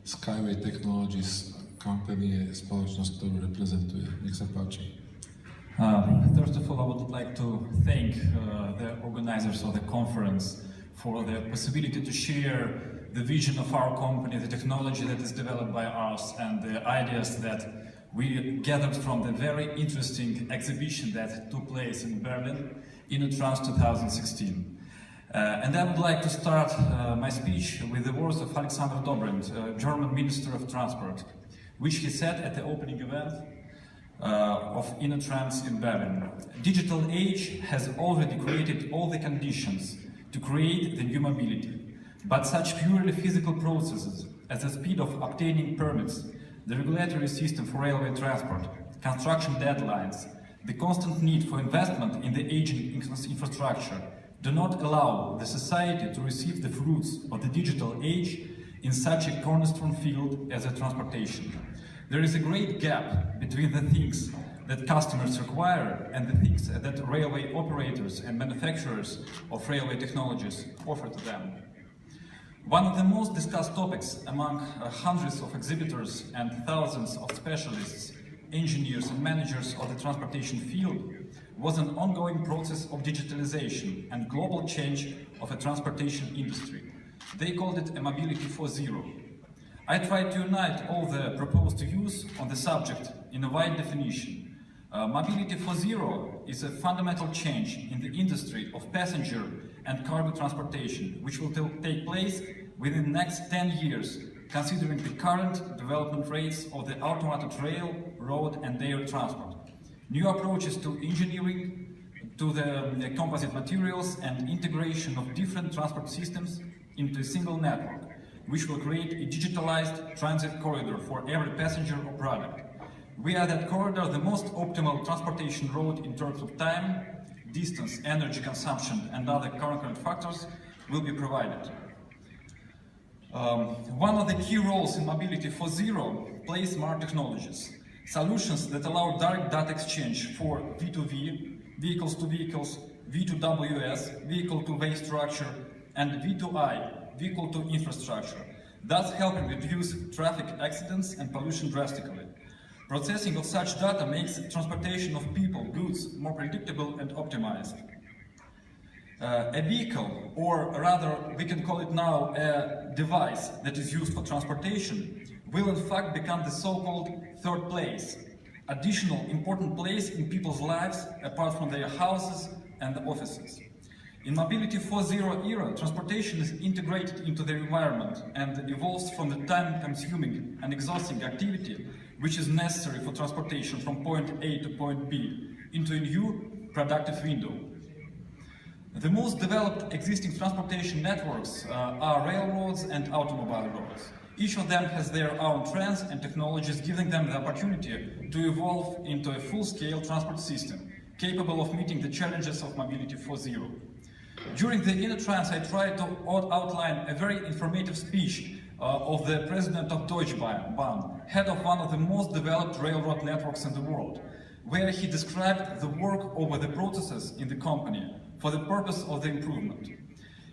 Skyway Technologies company je spoločnosť, ktorú reprezentuje. Nech sa páči. First of all, I would like to thank the organizers of the conference for the possibility to share the vision of our company, the technology that is developed by us, and the ideas that we gathered from the very interesting exhibition that took place in Berlin in Trans 2016. And I would like to start my speech with the words of Alexander Dobrindt, German Minister of Transport, which he said at the opening event of InnoTrans in Berlin. Digital age has already created all the conditions to create the new mobility, but such purely physical processes as the speed of obtaining permits, the regulatory system for railway transport, construction deadlines, the constant need for investment in the aging infrastructure do not allow the society to receive the fruits of the digital age in such a cornerstone field as transportation. There is a great gap between the things that customers require and the things that railway operators and manufacturers of railway technologies offer to them. One of the most discussed topics among hundreds of exhibitors and thousands of specialists, engineers and managers of the transportation field was an ongoing process of digitalization and global change of a transportation industry. They called it a mobility 4.0. I tried to unite all the proposed use on the subject in a wide definition. Mobility 4.0 is a fundamental change in the industry of passenger and cargo transportation, which will take place within the next 10 years, considering the current development rates of the automated rail, road and air transport. New approaches to engineering, to the composite materials and integration of different transport systems into a single network, which will create a digitalized transit corridor for every passenger or product. Via that corridor, the most optimal transportation route in terms of time, distance, energy consumption and other concurrent factors will be provided. One of the key roles in Mobility 4.0 plays smart technologies, solutions that allow direct data exchange for V2V, vehicles to vehicles, V2WS, vehicle to way structure, and V2I, vehicle to infrastructure, thus helping reduce traffic accidents and pollution drastically. Processing of such data makes transportation of people, goods more predictable and optimized. A vehicle, or rather we can call it now a device that is used for transportation, will in fact become the so-called third place, additional important place in people's lives apart from their houses and offices. In Mobility 4.0 era, transportation is integrated into the environment and evolves from the time-consuming and exhausting activity which is necessary for transportation from point A to point B into a new productive window. The most developed existing transportation networks are railroads and automobile roads. Each of them has their own trends and technologies, giving them the opportunity to evolve into a full-scale transport system capable of meeting the challenges of Mobility 4.0. During the InnoTrans, I tried to outline a very informative speech of the president of Deutsche Bahn, head of one of the most developed railroad networks in the world, where he described the work over the processes in the company for the purpose of the improvement.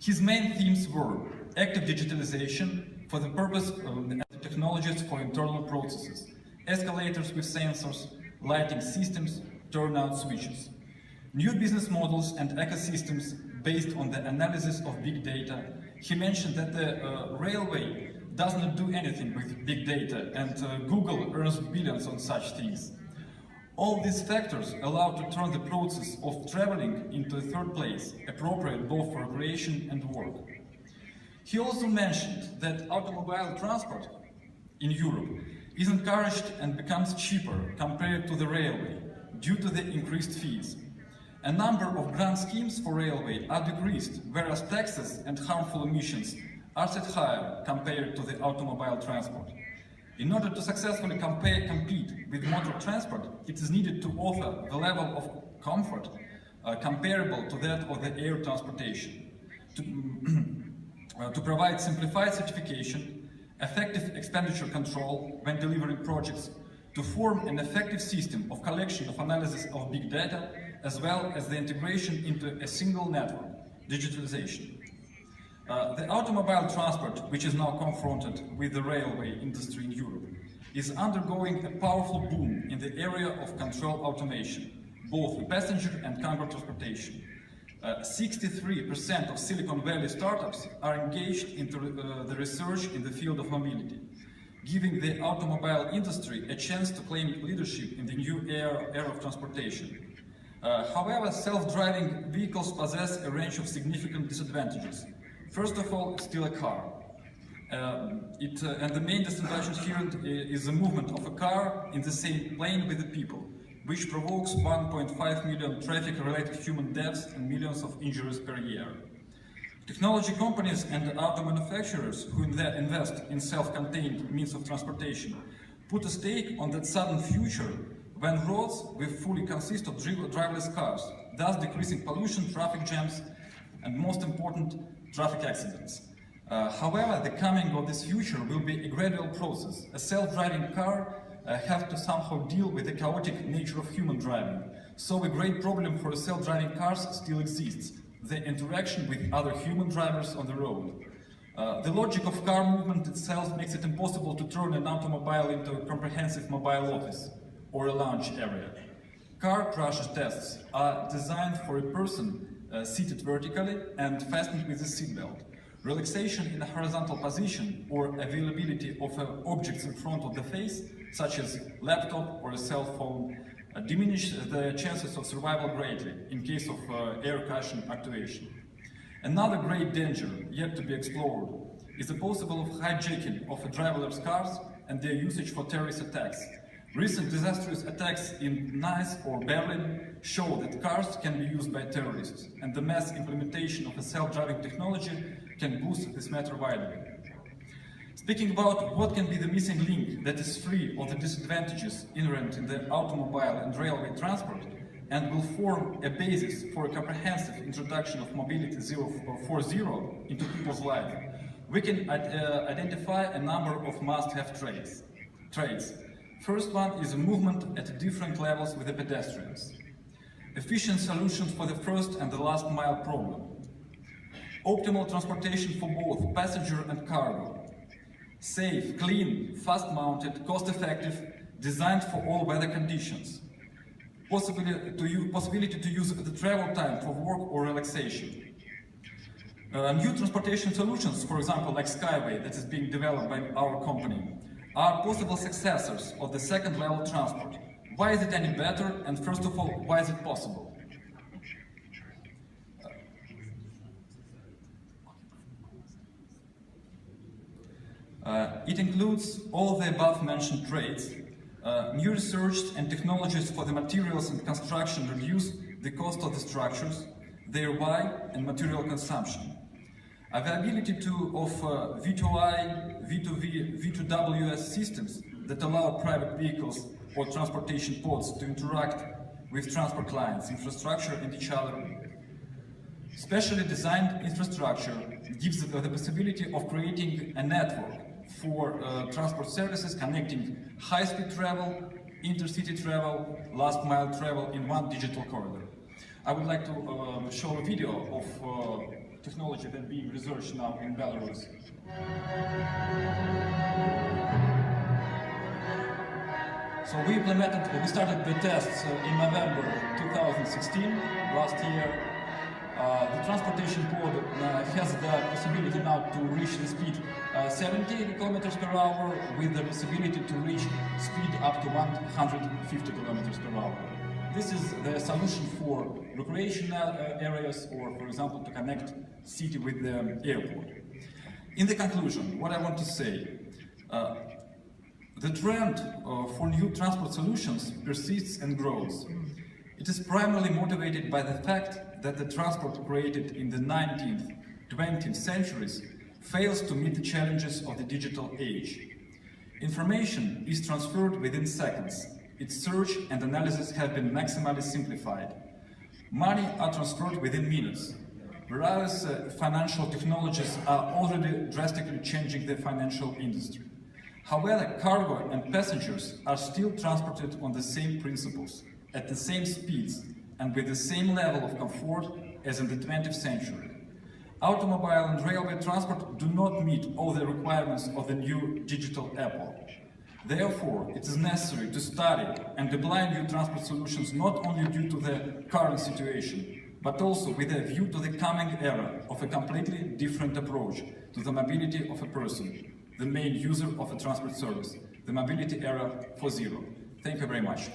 His main themes were active digitalization for the purpose of the technologies for internal processes, escalators with sensors, lighting systems, turnout switches, new business models and ecosystems based on the analysis of big data. He mentioned that the railway does not do anything with big data, and Google earns billions on such things. All these factors allow to turn the process of traveling into a third place, appropriate both for recreation and work. He also mentioned that automobile transport in Europe is encouraged and becomes cheaper compared to the railway due to the increased fees. A number of grant schemes for railway are decreased, whereas taxes and harmful emissions are set higher compared to the automobile transport. In order to successfully compete with motor transport, it is needed to offer the level of comfort comparable to that of the air transportation, to provide simplified certification, effective expenditure control when delivering projects, to form an effective system of collection of analysis of big data, as well as the integration into a single network, digitalization. The automobile transport, which is now confronted with the railway industry in Europe, is undergoing a powerful boom in the area of control automation, both passenger and cargo transportation. 63% of Silicon Valley startups are engaged into the research in the field of mobility, giving the automobile industry a chance to claim leadership in the new era of transportation. However, self-driving vehicles possess a range of significant disadvantages. First of all, it's still a car. And the main disadvantage here is the movement of a car in the same lane with the people, which provokes 1.5 million traffic-related human deaths and millions of injuries per year. Technology companies and auto manufacturers who invest in self-contained means of transportation put a stake on that sudden future when roads will fully consist of driverless cars, thus decreasing pollution, traffic jams, and most important, traffic accidents. However, the coming of this future will be a gradual process. A self-driving car have to somehow deal with the chaotic nature of human driving. So a great problem for self-driving cars still exists: the interaction with other human drivers on the road. The logic of car movement itself makes it impossible to turn an automobile into a comprehensive mobile office or a lounge area. Car crash tests are designed for a person seated vertically and fastened with a seatbelt. Relaxation in a horizontal position or availability of objects in front of the face, such as laptop or a cell phone, diminish the chances of survival greatly in case of air cushion activation. Another great danger yet to be explored is the possible of hijacking of driverless cars and their usage for terrorist attacks. Recent disastrous attacks in Nice or Berlin show that cars can be used by terrorists, and the mass implementation of a self-driving technology can boost this matter widely. Speaking about what can be the missing link that is free of the disadvantages inherent in the automobile and railway transport and will form a basis for a comprehensive introduction of Mobility 4.0 into people's life, we can identify a number of must-have traits. First one is a movement at different levels with the pedestrians. Efficient solutions for the first and the last mile problem. Optimal transportation for both passenger and cargo. Safe, clean, fast-mounted, cost-effective, designed for all weather conditions. Possibility to use the travel time for work or relaxation. New transportation solutions, for example, like Skyway, that is being developed by our company, are possible successors of the second-level transport. Why is it any better? And first of all, why is it possible? It includes all the above-mentioned traits. New research and technologies for the materials and construction reduce the cost of the structures, thereby and material consumption. Availability of V2I, V2V, V2WS systems that allow private vehicles or transportation pods to interact with transport lines, infrastructure and each other. Specially designed infrastructure gives the possibility of creating a network for transport services connecting high-speed travel, intercity travel, last-mile travel in one digital corridor. I would like to show a video of technology that being researched now in Belarus. So we started the tests in November 2016, last year. The transportation pod has the possibility now to reach the speed 70 kilometers per hour with the possibility to reach speed up to 150 kilometers per hour. This is the solution for recreational areas or, for example, to connect city with the airport. In the conclusion, what I want to say, the trend for new transport solutions persists and grows. It is primarily motivated by the fact that the transport created in the 19th, 20th centuries fails to meet the challenges of the digital age. Information is transferred within seconds. Its search and analysis have been maximally simplified. Money are transferred within minutes, whereas financial technologies are already drastically changing the financial industry. However, cargo and passengers are still transported on the same principles, at the same speeds, and with the same level of comfort as in the 20th century. Automobile and railway transport do not meet all the requirements of the new digital Apple. Therefore, it is necessary to study and apply new transport solutions not only due to the current situation, but also with a view to the coming era of a completely different approach to the mobility of a person, the main user of a transport service, the mobility era 4.0. Thank you very much.